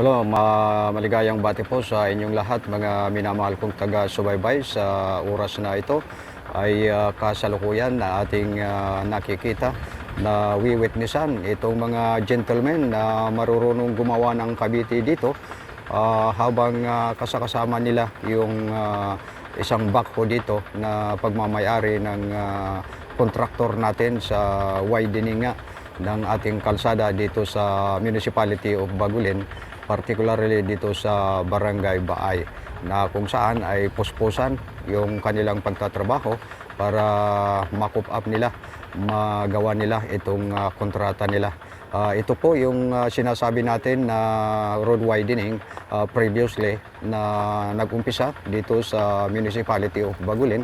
Hello, maligayang bati po sa inyong lahat, mga minamahal kong taga-subaybay sa oras na ito ay kasalukuyan na ating nakikita na wiwitnessan itong mga gentlemen na marurunong gumawa ng kabiti dito habang kasakasama nila yung isang backhoe dito na pagmamayari ng kontraktor natin sa widening nga ng ating kalsada dito sa Municipality of Bagulin, particularly dito sa Barangay Baay, na kung saan ay puspusan yung kanilang pagtatrabaho para ma-coop up nila, magawa nila itong kontrata nila. Ito po yung sinasabi natin na road widening previously na nag-umpisa dito sa Municipality of Bagulin,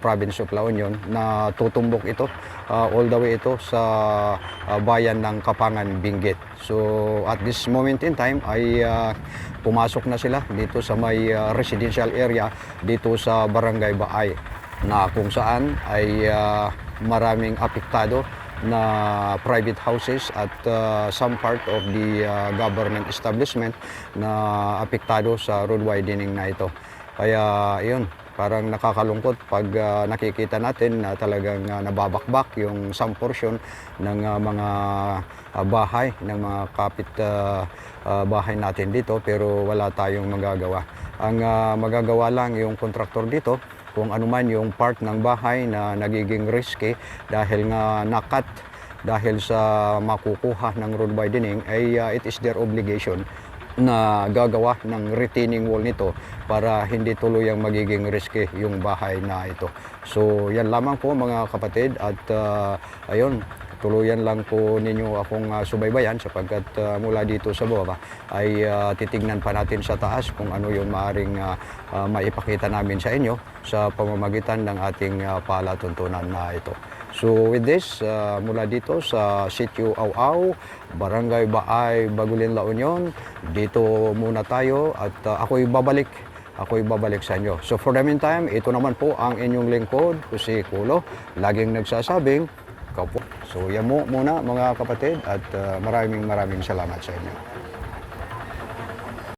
Province of La Union, na tutumbok ito all the way ito sa bayan ng Kapangan, Benguet. So at this moment in time ay pumasok na sila dito sa may residential area dito sa Barangay Baay, na kung saan ay maraming apektado na private houses at some part of the government establishment na apektado sa road widening na ito. Kaya yun, parang nakakalungkot pag nakikita natin na talagang nababakbak yung some portion ng mga bahay, ng mga kapit bahay natin dito, pero wala tayong magagawa. Ang magagawa lang yung kontraktor dito, kung anuman yung part ng bahay na nagiging risky dahil nga nakat dahil sa makukuha ng road widening, ay it is their obligation na gagawa ng retaining wall nito para hindi tuluyang magiging risky yung bahay na ito. So yan lamang po mga kapatid, at ayun, tuluyan lang po ninyo akong subaybayan sapagkat mula dito sa baba ay titignan pa natin sa taas kung ano yung maaaring maipakita namin sa inyo sa pamamagitan ng ating palatuntunan na ito. So with this, mula dito sa Sitio Au-Au, Barangay Baay, Bagulin, La Union, dito muna tayo at ako'y babalik sa inyo. So for the meantime, ito naman po ang inyong lingkod, si Kulo, laging nagsasabing, ikaw po. So yan muna mga kapatid, at maraming salamat sa inyo.